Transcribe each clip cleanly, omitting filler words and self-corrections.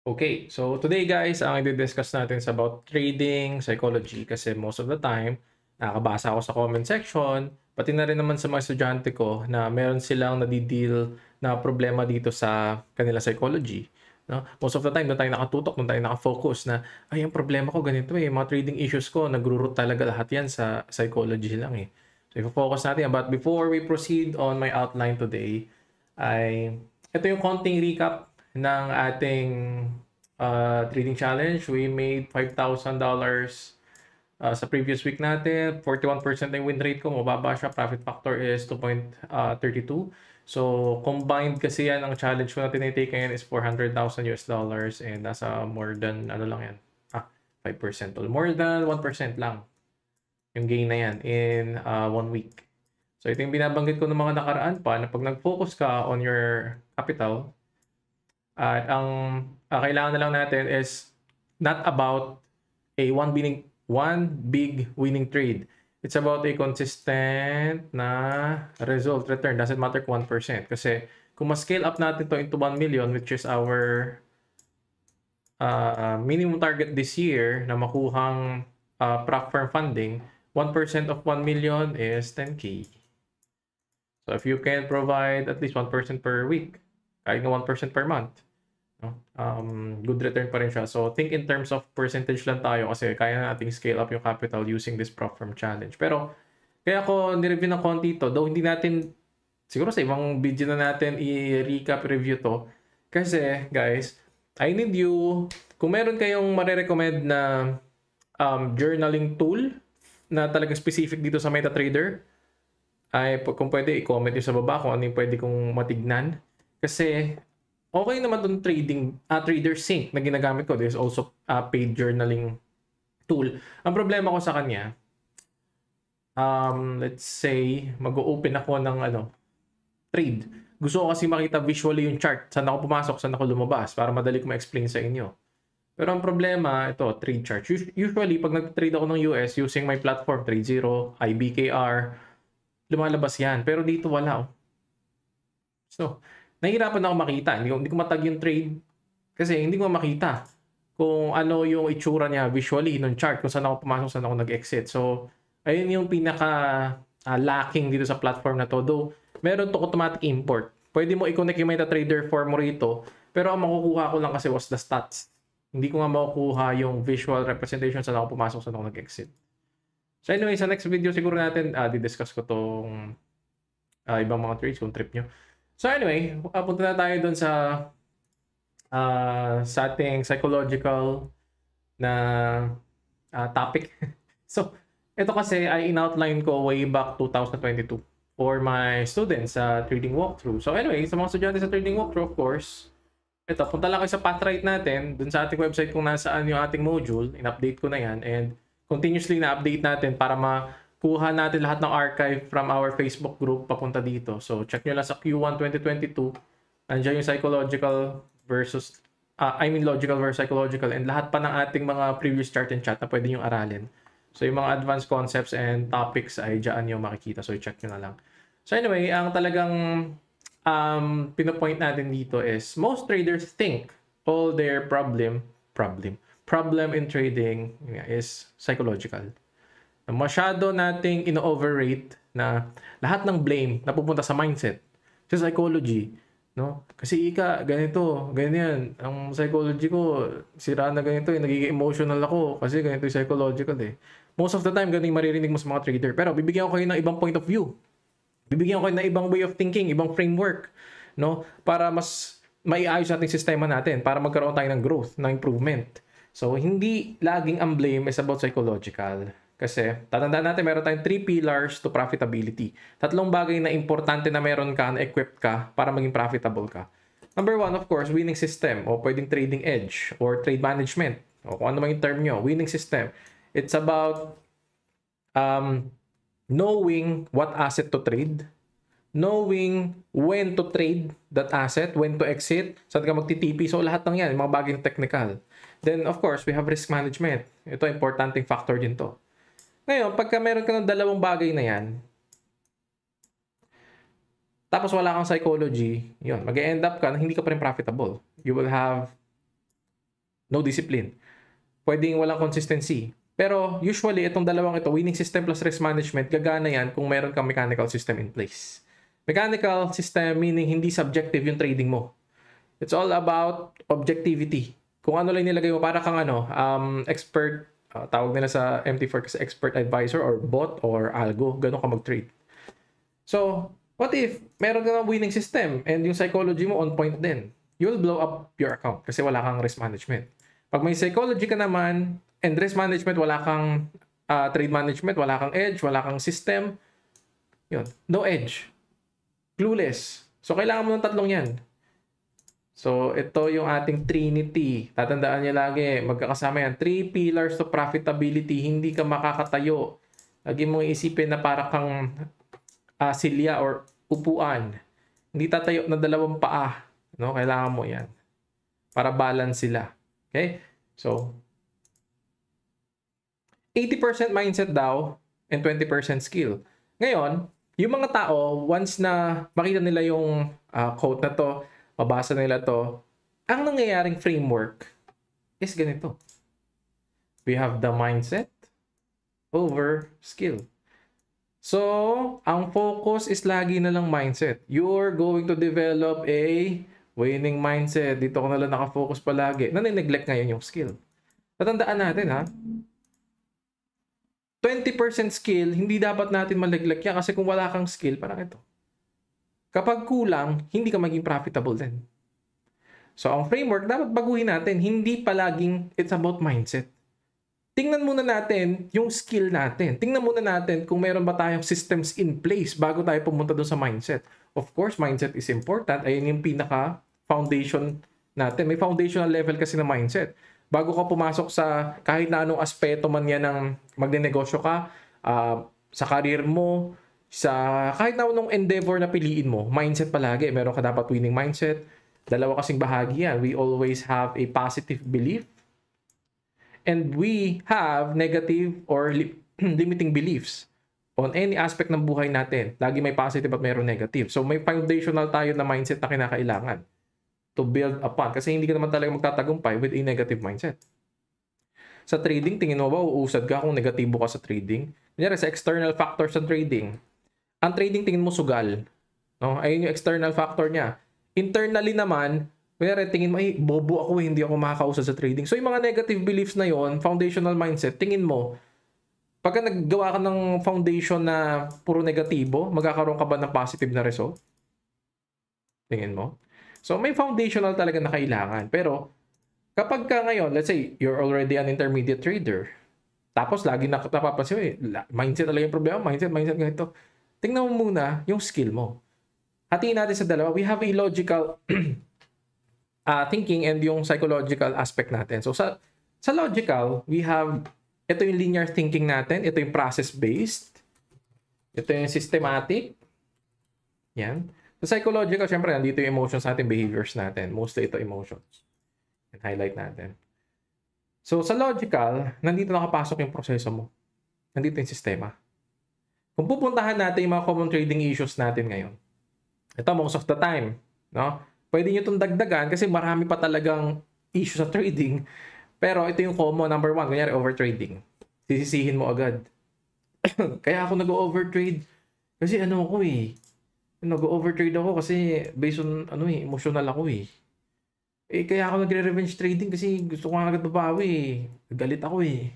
Okay, so today guys, ang i-discuss natin is about trading psychology kasi most of the time, nakakabasa ako sa comment section, pati na rin naman sa mga estudyante ko na meron silang nadideal na problema dito sa kanila psychology. No? Most of the time, doon tayo nakatutok, doon tayo nakafocus na, ay, ang problema ko ganito eh, mga trading issues ko, nagro-root talaga lahat yan sa psychology lang eh. So, i-focus natin yan. But before we proceed on my outline today, ay ito yung konting recap ng ating trading challenge. We made $5,000 sa previous week natin. 41% yung win rate ko. Mababa siya. Profit factor is 2.32. So, combined kasi yan, ang challenge ko na tinitake ngayon is $400,000 and nasa more than, ano lang yan, 5%. More than 1% lang yung gain na yan in 1 week. So, ito yung binabanggit ko ng mga nakaraan pa na pag nag-focus ka on your capital, at ang kailangan na lang natin is not about a one big winning trade. It's about a consistent na result return. Doesn't matter kung 1%. Kasi kung ma-scale up natin to into 1 million, which is our minimum target this year na makuhang prop firm funding, 1% of 1 million is 10K. So if you can provide at least 1% per week, kahit na 1% per month, no? Good return pa rin siya. So think in terms of percentage lang tayo kasi kaya nating scale up yung capital using this prop firm challenge. Pero kaya ako nireview ng konti to, though hindi natin, siguro sa ibang video na natin i-recap review to. Kasi guys, I need you, kung meron kayong marirecommend na journaling tool na talagang specific dito sa MetaTrader, ay kung pwede i-comment nyo sa baba kung ano yung pwede kong matignan. Kasi okay naman itong Trader Sync na ginagamit ko. There's also a paid journaling tool. Ang problema ko sa kanya, let's say, mag-open ako ng trade. Gusto ko kasi makita visually yung chart. Saan ako pumasok, saan ako lumabas para madali ko ma-explain sa inyo. Pero ang problema, ito, trade chart. Usually, pag nag-trade ako ng US using my platform, TradeZero, IBKR, lumalabas yan. Pero dito wala. So, nahihirapan ako makita. Hindi ko matag yung trade kasi hindi ko makita kung ano yung itsura niya visually ng chart, kung saan ako pumasok, saan ako nag-exit. So, ayun yung pinaka lacking dito sa platform na to. Though, meron to automatic import. Pwede mo i-connect yung MetaTrader 4 mo rito, pero ang makukuha ko lang kasi was the stats. Hindi ko nga makukuha yung visual representation saan ako pumasok, saan ako nag-exit. So anyway, sa next video siguro natin di-discuss ko tong ibang mga trades kung trip nyo. So anyway, punta na tayo dun sa ating psychological na topic. So, ito kasi ay in-outline ko way back 2022 for my students sa trading walkthrough. So anyway, sa mga estudyante sa trading walkthrough, of course, ito, punta lang kayo sa Pathright natin, dun sa ating website kung nasaan yung ating module, in-update ko na yan, and continuously na-update natin para makuha natin lahat ng archive from our Facebook group papunta dito. So, check nyo lang sa Q1 2022, nandiyan yung psychological versus, logical versus psychological, and lahat pa ng ating mga previous chart and chat na pwede nyo aralin. So, yung mga advanced concepts and topics ay dyan nyo makikita. So, check nyo na lang. So, anyway, ang talagang pinopoint natin dito is most traders think all their problem in trading is psychological. Masyado nating ino-overrate na lahat ng blame napupunta sa mindset, sa psychology, no? Kasi ganito, ganyan. Ang psychology ko, sira na ganito, nagiging emotional ako kasi ganito yung psychological eh. Most of the time, ganito yung maririnig mo sa mga trader. Pero bibigyan ko kayo ng ibang point of view. Bibigyan ko kayo ng ibang way of thinking, ibang framework, no? Para mas maiayos natin sistema natin, para magkaroon tayo ng growth, ng improvement. So, hindi laging ang blame is about psychological. Kasi, tatandaan natin, meron tayong 3 pillars to profitability. 3 bagay na importante na meron ka, na equipped ka, para maging profitable ka. Number 1, of course, winning system, o pwedeng trading edge, or trade management, o kung ano man yung term nyo, winning system. It's about knowing what asset to trade, knowing when to trade that asset, when to exit, saan ka magtitipi. So, lahat ng yan, mga bagay technical. Then, of course, we have risk management. Ito, importanteng factor din to. Ngayon, pagka meron ka ng 2 bagay na yan, tapos wala kang psychology, yun, mag-end up ka na hindi ka pa rin profitable. You will have no discipline. Pwedeng walang consistency. Pero usually, itong dalawang ito, winning system plus risk management, gagana yan kung meron kang mechanical system in place. Mechanical system meaning hindi subjective yung trading mo. It's all about objectivity. Kung ano lang nilagay mo, para kang expert, tawag nila sa MT4 kasi expert advisor or bot or algo, ganun ka mag-trade. So, what if meron ka ng winning system and yung psychology mo on point din? You'll blow up your account kasi wala kang risk management. Pag may psychology ka naman and risk management, wala kang trade management, wala kang edge, wala kang system, yun, no edge. Clueless. So, kailangan mo ng tatlong yan. So, ito yung ating Trinity. Tatandaan niyo lagi, magkakasama yan. 3 pillars to profitability. Hindi ka makakatayo. Lagi mong isipin na para kang silya or upuan. Hindi tatayo na 2 paa. No? Kailangan mo yan. Para balance sila. Okay? So, 80% mindset daw and 20% skill. Ngayon, yung mga tao, once na makita nila yung quote na to, mabasa nila to, ang nangyayaring framework is ganito. We have the mindset over skill. So, ang focus is lagi na lang mindset. You're going to develop a winning mindset. Dito ko na lang nakafocus palagi. Nanineglect ngayon yung skill. Tatandaan natin ha, 20% skill, hindi dapat natin maneglect yan kasi kung wala kang skill, parang ito. Kapag kulang, hindi ka maging profitable din. So, ang framework, dapat baguhin natin. Hindi palaging it's about mindset. Tingnan muna natin yung skill natin. Tingnan muna natin kung meron ba tayong systems in place bago tayo pumunta doon sa mindset. Of course, mindset is important. Ayun yung pinaka-foundation natin. May foundational level kasi na mindset. Bago ka pumasok sa kahit na anong aspeto man yan ng magnenegosyo ka, sa career mo, sa kahit na anong endeavor na piliin mo, mindset palagi. Meron ka dapat winning mindset. Dalawa kasing bahagi yan. We always have a positive belief and we have negative or limiting beliefs on any aspect ng buhay natin. Lagi may positive at mayroon negative. So may foundational tayo na mindset na kinakailangan to build upon. Kasi hindi ka naman talaga magtatagumpay with a negative mindset. Sa trading, tingin mo ba uusad ka kung negatibo ka sa trading? Kunyari, sa external factors sa trading, ang trading tingin mo sugal. No? Ayun yung external factor niya. Internally naman, kunyari, tingin mo, bobo ako, hindi ako makakausad sa trading. So, yung mga negative beliefs na yon, foundational mindset, tingin mo, pagka naggawa ka ng foundation na puro negatibo, magkakaroon ka ba ng positive na result? Tingin mo? So, may foundational talaga na kailangan. Pero, kapag ka ngayon, let's say, you're already an intermediate trader, tapos lagi napapansin, mindset talaga yung problema, mindset ganito. Tingnan mo muna yung skill mo. Hatiin natin sa dalawa. We have a logical thinking and yung psychological aspect natin. So, sa logical, we have, ito yung linear thinking natin, ito yung process-based, ito yung systematic, yan. Sa psychological, syempre, nandito yung emotions natin, behaviors natin. Mostly ito emotions. And highlight natin. So, sa logical, nandito nakapasok yung proseso mo. Nandito yung sistema. Kung pupuntahan natin yung mga common trading issues natin ngayon, ito, most of the time, no? Pwede nyo itong dagdagan kasi marami pa talagang issue sa trading. Pero ito yung common, number 1, kunyari, overtrading. Sisisihin mo agad. Kaya ako nag-overtrade. Kasi nag-overtrade ako kasi based on emotional ako eh. Kaya ako nagre-revenge trading kasi gusto ko agad babawi eh. Galit ako eh.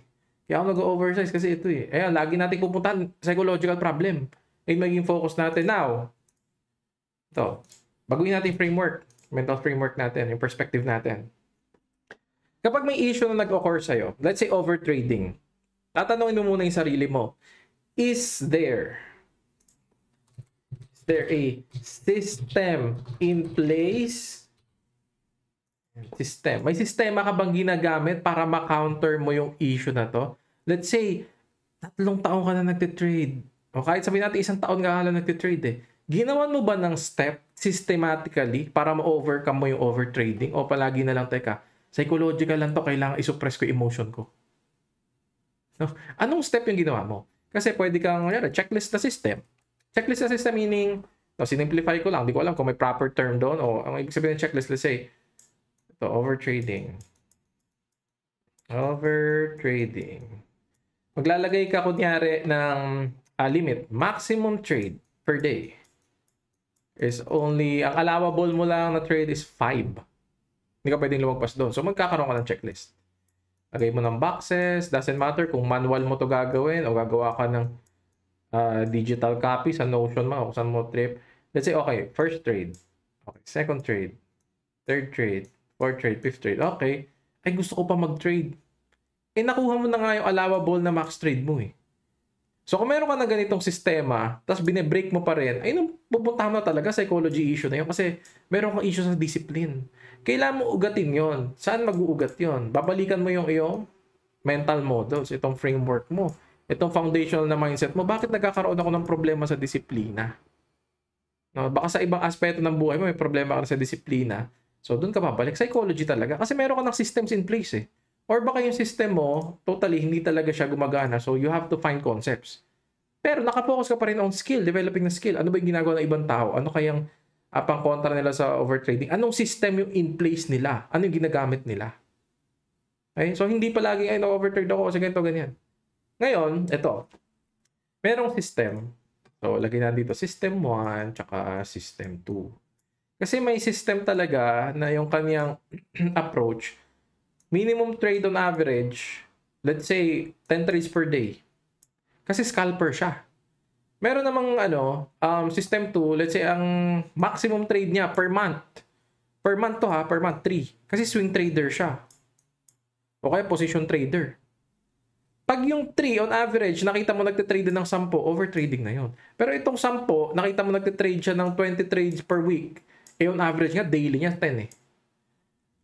Kaya ako nag-oversize kasi ito eh. Ayan, lagi natin pupuntahan psychological problem. Maging focus natin now. Ito. Baguhin natin yung framework. Mental framework natin. Yung perspective natin. Kapag may issue na nag-occur sa'yo, let's say overtrading, tatanungin mo muna yung sarili mo, is there a system in place? System. May sistema ka bang ginagamit para ma-counter mo yung issue na to? Let's say, 3 taon ka na nagtitrade. O kahit sabihin natin 1 taon ka na nagtitrade eh. Ginawan mo ba ng step systematically para ma-overcome mo yung overtrading? O palagi na lang, teka, psychological lang to, kailangan isuppress ko emotion ko. No? Anong step yung ginawa mo? Kasi pwede kang, checklist na system. Checklist na system meaning, sinimplify ko lang, hindi ko alam kung may proper term doon o ang ibig sabihin ng checklist, let's say, ito, overtrading. Over trading. Maglalagay ka kunyari ng limit. Maximum trade per day is only, ang allowable mo lang na trade is 5. Hindi ka pwedeng lumagpas doon. So magkakaroon ka ng checklist. Lagay mo ng boxes. Doesn't matter kung manual mo to gagawin o gagawa ka ng digital copy sa Notion mo, kung saan mo trip. Let's say, okay, first trade. Okay, second trade. Third trade. Fourth trade. Fifth trade. Okay. Ay, gusto ko pa mag-trade. Nakuha mo na nga yung allowable na max trade mo eh. So, kung meron ka na ganitong sistema, tapos binebreak mo pa rin, ay, pupunta mo na talaga psychology issue na yun kasi meron kang issue sa discipline. Kailangan mo ugatin yon. Saan mag-uugat yon? Babalikan mo yung iyong mental models, itong framework mo, itong foundational na mindset mo. Bakit nagkakaroon ako ng problema sa disiplina? No, baka sa ibang aspeto ng buhay mo may problema ka sa disiplina. So, doon ka babalik. Psychology talaga. Kasi meron ka ng systems in place eh. Or baka yung system mo, totally, hindi talaga siya gumagana. So, you have to find concepts. Pero nakapokus ka pa rin on skill, developing na skill. Ano ba yung ginagawa ng ibang tao? Ano kayang pang-kontra nila sa overtrading? Anong system yung in place nila? Ano yung ginagamit nila? Okay? So, hindi palagi, ay, na-overtrade ako kasi ganito, ganyan. Ngayon, ito. Merong system. So, lagyan na dito, system 1, tsaka system 2. Kasi may system talaga na yung kanyang approach, minimum trade on average, let's say, 10 trades per day. Kasi scalper siya. Meron namang system 2, let's say, ang maximum trade niya per month. Per month to per month, 3. Kasi swing trader siya. O kaya position trader. Pag yung 3 on average, nakita mo nagtitrade ng 10, overtrading na yun. Pero itong 10, nakita mo nagtitrade siya ng 20 trades per week. On average nga, daily niya 10 eh.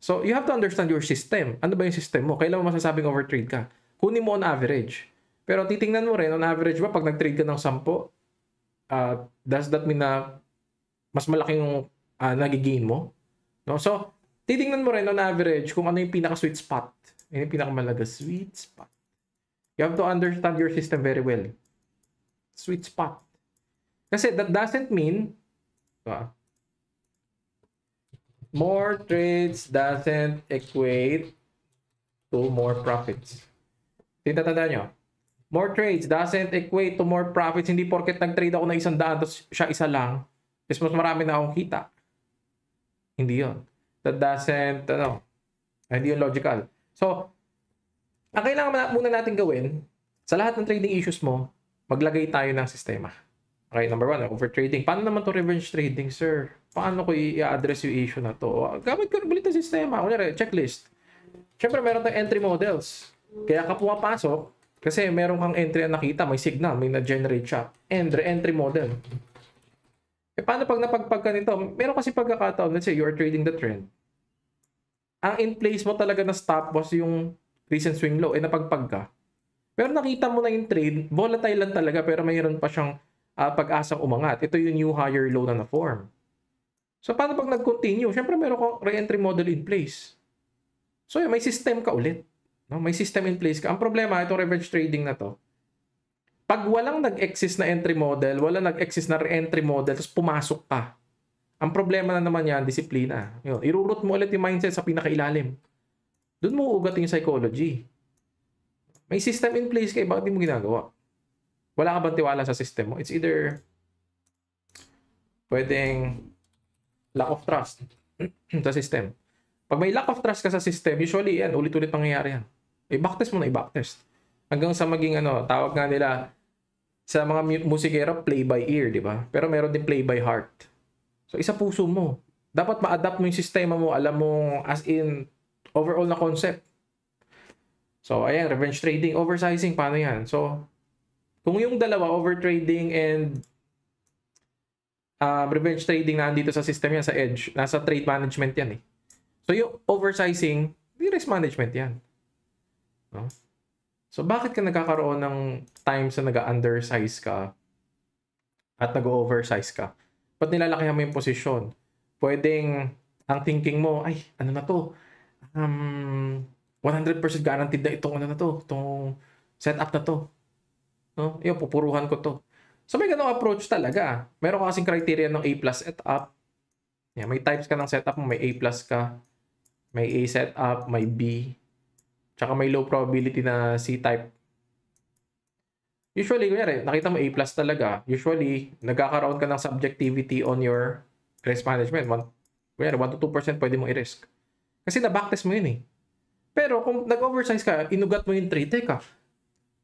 So, you have to understand your system. Ano ba yung system mo? Kailan mo masasabing overtrade ka? Kunin mo on average. Pero titingnan mo rin, on average ba, pag nag-trade ka ng 10, does that mean na mas malaki yung nagigain mo? No? So, titingnan mo rin on average kung ano yung pinaka-sweet spot. Ano yung pinakamalaga sweet spot. You have to understand your system very well. Sweet spot. Kasi that doesn't mean, more trades doesn't equate to more profits. Tinatandaan nyo? More trades doesn't equate to more profits. Hindi porket nag-trade ako na 100 tapos siya isa lang, is mas marami na akong kita. Hindi yun. That doesn't, hindi yun logical. So, ang kailangan muna natin gawin, sa lahat ng trading issues mo, maglagay tayo ng sistema. Okay, number 1, overtrading. Paano naman to revenge trading, sir? Paano ko i-address yung issue na to? Gamit ko ulit ang sistema. Kunyari, checklist. Siyempre, meron tayong entry models. Kaya ka pumapasok, kasi meron kang entry na nakita, may signal, may na-generate siya. Entry model. Paano pag napagpag ka nito? Meron kasi pagkakataon, let's say, you are trading the trend. Ang in place mo talaga na stop loss yung recent swing low, napagpag ka. Pero nakita mo na yung trade, volatile lang talaga, pero mayroon pa siyang pag-asang umangat. Ito yung new higher low na na-form. So, paano pag nag-continue? Siyempre, meron kang re-entry model in place. So, may system ka ulit. No? May system in place ka. Ang problema, itong revenge trading na to, pag walang nag-exist na entry model, walang nag-exist na re-entry model, tapos pumasok ka, ang problema na naman yan, disiplina. Yun, irurot mo ulit yung mindset sa pinakailalim. Doon mo uugat yung psychology. May system in place kayo, bakit di mo ginagawa? Wala ka bang tiwala sa system mo? It's either pwedeng lack of trust sa system. Pag may lack of trust ka sa system, usually yan, ulit-ulit pangyayari yan. I-backtest mo na i-backtest. Hanggang sa maging tawag nga nila sa mga musikero, play by ear, di ba? Pero meron din play by heart. So, isa puso mo. Dapat ma-adapt mo yung sistema mo, alam mo as in overall na concept. So, ayan, revenge trading, oversizing, paano yan? So, kung yung dalawa, overtrading and revenge trading na nandito sa system yan, sa edge, nasa trade management yan eh. So, yung oversizing, risk management yan. No? So, bakit ka nagkakaroon ng times na nag-undersize ka at nag-oversize ka? Ba't nilalakihan mo yung posisyon? Pwedeng, ang thinking mo, ay, ano na to? 100% guaranteed na itong itong setup na to. No? Yung pupuruhan ko to. So, may ganong approach talaga. Meron ka kasing criteria ng A+ setup. Yeah, may types ka ng setup mo. May A+ ka. May A setup. May B. tsaka may low probability na C-type. Usually, kunyari, nakita mo A plus talaga. Usually, nagkakaroon ka ng subjectivity on your risk management. Kunyari, 1 to 2% pwede mong i-risk. Kasi na-backtest mo yun eh. Pero kung nag-oversize ka, inugat mo yung trade, teka,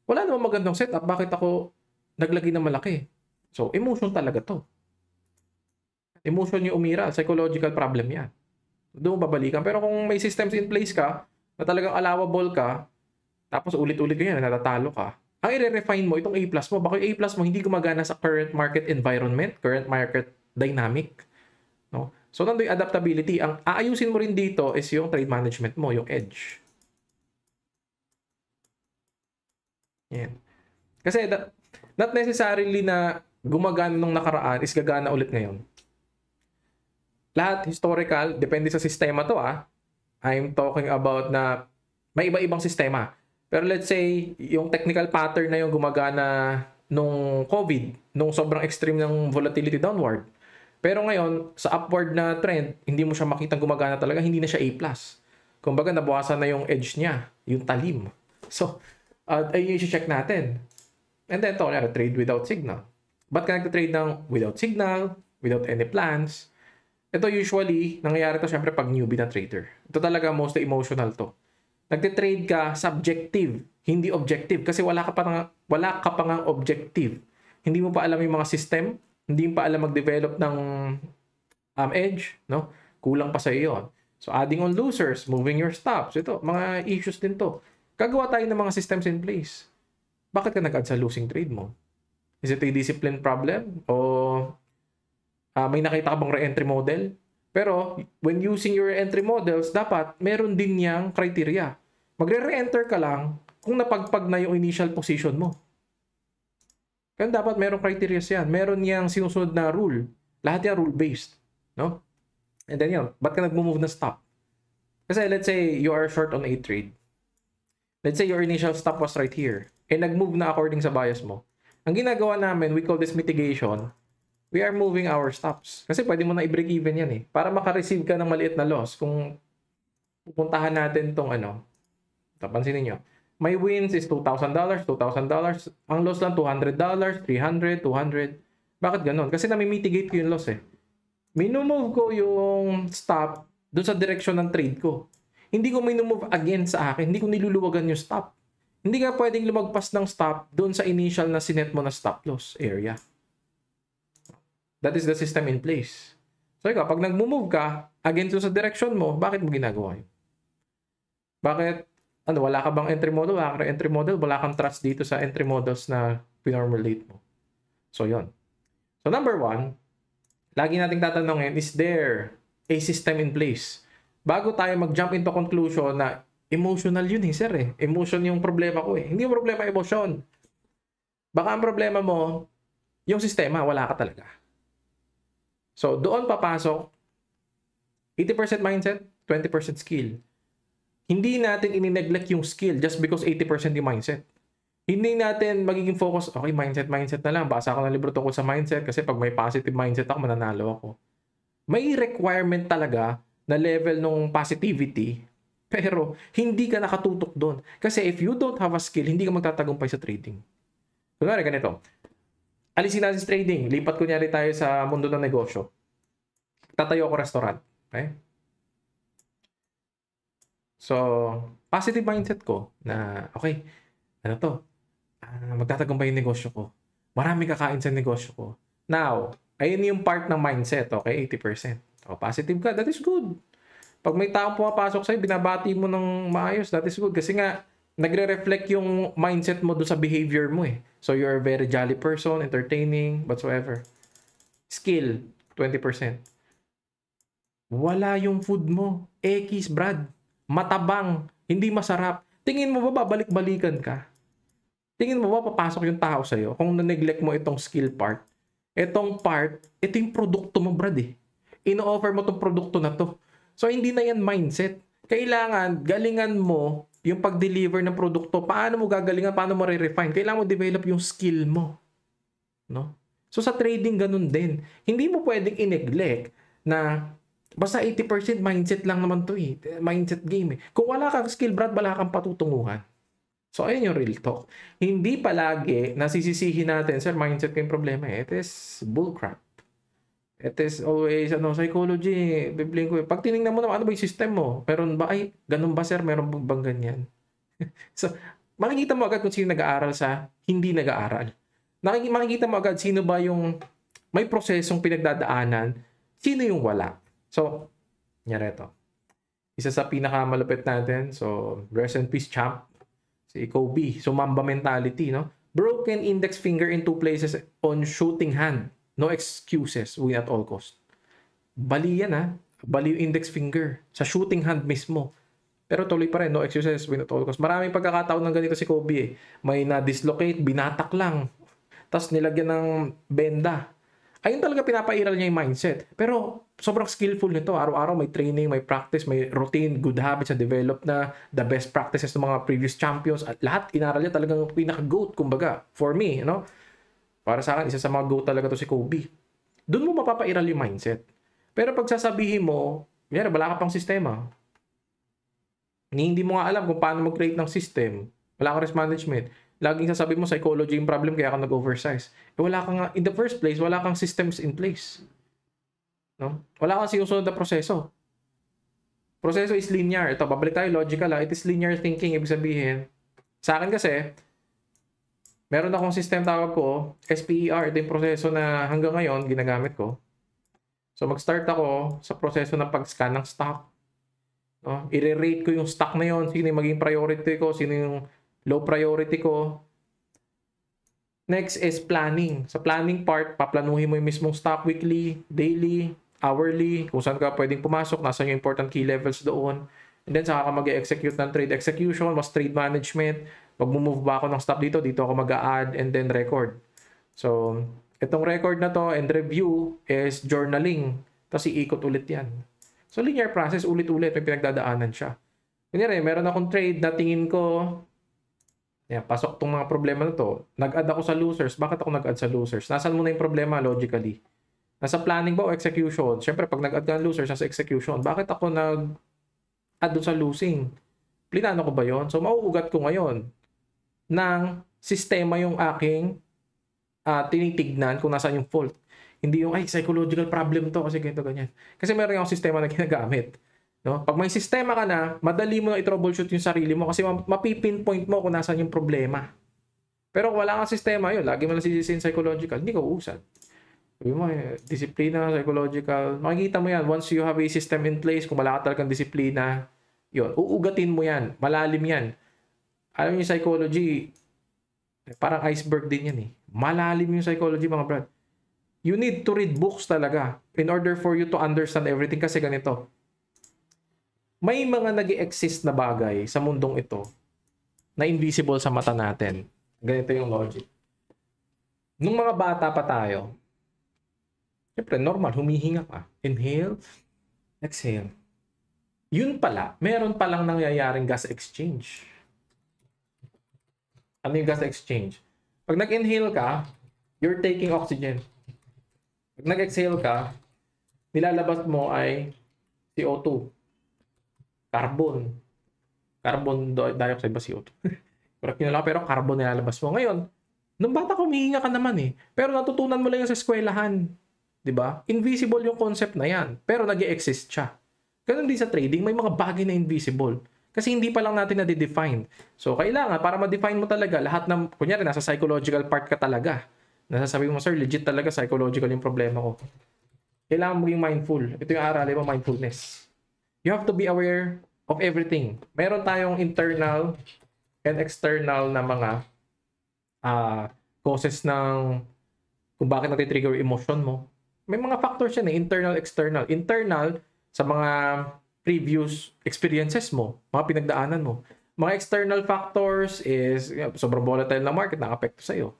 wala namang magandang setup. Bakit ako naglagay ng malaki? So, emotion talaga to. Emotion yung umira. Psychological problem yan. Doon mo babalikan. Pero kung may systems in place ka, na talagang allowable ka, tapos ulit-ulit ka yan, natatalo ka, ang i-refine mo, itong A plus mo, baka yung A plus mo hindi gumagana sa current market environment, current market dynamic. No? So, nandun yung adaptability. Ang aayusin mo rin dito is yung trade management mo, yung edge. Yan. Kasi not necessarily na gumagana nung nakaraan is gagana ulit ngayon. Lahat historical, depende sa sistema to I'm talking about na may iba-ibang sistema. Pero let's say, yung technical pattern na yung gumagana nung COVID, nung sobrang extreme ng volatility downward. Pero ngayon, sa upward na trend, hindi mo siya makitang gumagana talaga, hindi na siya A+. Kumbaga, nabawasan na yung edge niya, yung talim. So, ayun yung check natin. And then, trade without signal. Ba't ka nagtitrade ng without signal, without any plans? Ito usually, nangyayari to syempre pag newbie na trader. Ito talaga mostly emotional to. Nagtitrade ka subjective, hindi objective. Kasi wala ka pa nga objective. Hindi mo pa alam yung mga system, hindi mo pa alam mag-develop ng edge, no? Kulang pa sa iyo. So adding on losers, moving your stops, ito, mga issues din to. Gagawa tayo ng mga systems in place. Bakit ka nag-add sa losing trade mo? Is it a discipline problem? O may nakita ka bang re-entry model? Pero, when using your entry models, dapat meron din niyang criteria. Magre-re-enter ka lang kung napagpag na yung initial position mo. Kaya dapat merong criteria yan. Meron niyang sinusunod na rule. Lahat yan rule-based. No? And then yun, ba't ka nag-move na stop? Kasi let's say you are short on a trade. Let's say your initial stop was right here. And nag-move na according sa bias mo. Ang ginagawa namin, we call this mitigation. We are moving our stops. Kasi pwede mo na i-break even yan eh. Para makareceive ka ng maliit na loss. Kung pupuntahan natin tong pansinin nyo. My wins is $2,000, $2,000. Ang loss lang $200, $300, $200. Bakit ganun? Kasi nami-mitigate ko yung loss eh. Minumove ko yung stop doon sa direction ng trade ko. Hindi ko minumove again sa akin. Hindi ko niluluwagan yung stop. Hindi ka pwedeng lumagpas ng stop doon sa initial na sinet mo na stop loss area. That is the system in place. So ikaw, pag nag-move ka, against sa direction mo, bakit mo ginagawa yun? Bakit? Wala ka bang entry model? Wala kang entry model? Wala kang trust dito sa entry models na pinormulate mo. So yun. So number one, lagi nating tatanungin, is there a system in place? Bago tayo mag-jump into conclusion na emotional yun sir eh. Emotion yung problema ko eh. Hindi yung problema emotion. Baka ang problema mo, yung sistema, wala ka talaga. So, doon papasok 80% mindset, 20% skill. Hindi natin ini-neglect yung skill just because 80% yung mindset. Hindi natin magiging focus, okay, mindset na lang. Basa ako ng libro tungkol sa mindset kasi pag may positive mindset ako, mananalo ako. May requirement talaga na level ng positivity, pero hindi ka nakatutok doon. Kasi if you don't have a skill, hindi ka magtatagumpay sa trading. Kunwari, ganito. Alisin natin sa trading. Lipat kunyari tayo sa mundo ng negosyo. Tatayo ako restaurant. Okay? So, positive mindset ko na, okay, magtatagumpay yung negosyo ko. Marami kakain sa negosyo ko. Now, ayun yung part ng mindset, okay? 80%. O, positive ka, that is good. Pag may taong pumapasok sa'yo, binabati mo ng maayos, that is good. Kasi nga, nagre-reflect yung mindset mo doon sa behavior mo eh. So, you're a very jolly person, entertaining, whatsoever. Skill, 20%. Wala yung food mo. Ekis, Brad. Matabang. Hindi masarap. Tingin mo ba babalik-balikan ka? Tingin mo ba papasok yung tao sa'yo kung na-neglect mo itong skill part? Itong part, ito yung produkto mo, Brad eh. Ino-offer mo itong produkto na to. So, hindi na yan mindset. Kailangan, galingan mo yung pag-deliver ng produkto. Paano mo gagalingan? Paano mo re-refine? Kailangan mo develop yung skill mo. No? So, sa trading, ganun din. Hindi mo pwedeng i-neglect na Basta 80% mindset lang naman to eh. Mindset game eh. Kung wala kang skill, Brad, wala kang patutunguhan. So, ayun yung real talk. Hindi palagi nasisisihin natin, sir, mindset ko yung problema eh. It is bullcrap. It is always, psychology, bibling ko. Pag tinignan mo naman, ano ba yung system mo? Meron ba? Ay, ganun ba, sir? Meron bang ganyan? So, makikita mo agad kung sino nag-aaral sa hindi nag-aaral. Makikita mo agad sino ba yung may prosesong pinagdadaanan, sino yung wala. So, nyari ito. Isa sa pinakamalupit natin, so, rest in peace, champ, si Kobe. So, Mamba mentality, no? Broken index finger in 2 places on shooting hand. No excuses, win at all cost. Bali yan, ha? Bali yung index finger sa shooting hand mismo. Pero tuloy pa rin, no excuses, win at all cost. Maraming pagkakataon ng ganito si Kobe eh. May na-dislocate, binatak lang. Tapos nilagyan ng benda. Ayun talaga pinapairal niya yung mindset. Pero sobrang skillful nito. Araw-araw may training, may practice, may routine, good habits na develop na, the best practices ng mga previous champions. At lahat inaral niya talagang pinaka-GOAT, kumbaga. For me, para sa akin, isa sa mga GOAT talaga to si Kobe. Doon mo mapapairal yung mindset. Pero pag sasabihin mo, wala ka pang sistema. Hindi mo nga alam kung paano mag-create ng system. Wala kang risk management. Laging sasabi mo, psychology yung problem, kaya ka nag-oversize. Wala kang, in the first place, wala kang systems in place. No? Wala kang sinusunod na proseso. Proseso is linear. Ito, babalik tayo logical. It is linear thinking. Ibig sabihin, sa akin kasi, meron akong system tawag ko, SPER. Ito yung proseso na hanggang ngayon ginagamit ko. So, mag-start ako sa proseso ng pag-scan ng stock. No? I-rate ko yung stock na yon, sino yung maging priority ko, sino yung low priority ko. Next is planning. Sa planning part, paplanuhin mo yung mismong stock weekly, daily, hourly, kung saan ka pwedeng pumasok, nasa yung important key levels doon. And then, saka ka mag-execute ng trade execution, mas trade management. Mag-move ba ako ng stop dito ako mag-a-add and then record. So, itong record na to and review is journaling. Tapos iikot ulit yan. So, linear process, ulit-ulit, may pinagdadaanan siya. Kunyari, meron akong trade na tingin ko, pasok tong mga problema na to. Nag-add ako sa losers. Bakit ako nag-add sa losers? Nasaan muna yung problema logically? Nasa planning ba o execution? Siyempre, pag nag-add ka ng losers, nasa execution. Bakit ako nag-add doon sa losing? Plinano ko ba yon? So, mauugat ko ngayon ng sistema yung aking tinitignan kung nasaan yung fault. Hindi yung, psychological problem to kasi ganito, ganyan. Kasi meron akong sistema na ginagamit. No? Pag may sistema ka na, madali mo na i-troubleshoot yung sarili mo kasi mapipinpoint mo kung nasaan yung problema. Pero kung wala kang sistema, yun, lagi mo lang sisisihin psychological, hindi ka uusad. Sabi mo, disiplina, psychological, makikita mo yan. Once you have a system in place, kung wala ka talagang disiplina, yun, uugatin mo yan, malalim yan. Alam niyo yung psychology, parang iceberg din yan eh. Malalim yung psychology, mga brad. You need to read books talaga in order for you to understand everything kasi ganito. May mga nag-exist na bagay sa mundong ito na invisible sa mata natin. Ganito yung logic. Nung mga bata pa tayo, siyempre normal, humihinga ka. Inhale, exhale. Yun pala, meron palang nangyayaring gas exchange. Ano yung gas exchange? Pag nag-inhale ka, you're taking oxygen. Pag nag-exhale ka, nilalabas mo ay CO2. Carbon. Carbon dioxide ba CO2? Correct nyo lang, pero carbon nilalabas mo. Ngayon, nung bata ka, humihinga ka naman eh. Pero natutunan mo lang yan sa eskwelahan. Diba? Invisible yung concept na yan. Pero nag-i-exist siya. Ganun din sa trading, may mga bagay na invisible. Kasi hindi pa lang natin na-define. So, kailangan, para ma-define mo talaga, lahat ng, kunyari, nasa psychological part ka talaga. Nasasabi mo, sir, legit talaga, psychological yung problema ko. Kailangan maging mindful. Ito yung aralin mo, mindfulness. You have to be aware of everything. Meron tayong internal and external na mga causes ng kung bakit natitrigger yung emotion mo. May mga factors yan eh, internal, external. Internal, sa mga previous experiences mo, mga pinagdaanan mo. Mga external factors is sobrang volatile na market, nakapekto sa'yo.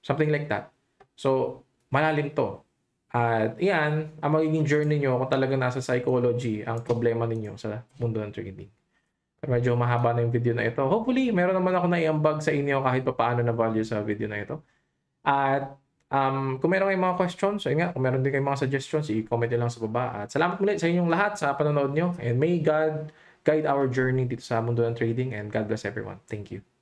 Something like that. So, malalim to. At yan, ang magiging journey nyo kung talaga nasa psychology ang problema ninyo sa mundo ng trading. Pero medyo mahaba na yung video na ito. Hopefully, meron naman ako na iambag sa inyo kahit pa paano na value sa video na ito. At Kung meron kayong mga questions, so yun nga, kung meron din kayong mga suggestions, i-comment nyo lang sa baba. At salamat ulit sa inyong lahat sa panonood nyo. And may God guide our journey dito sa mundo ng trading. And God bless everyone. Thank you.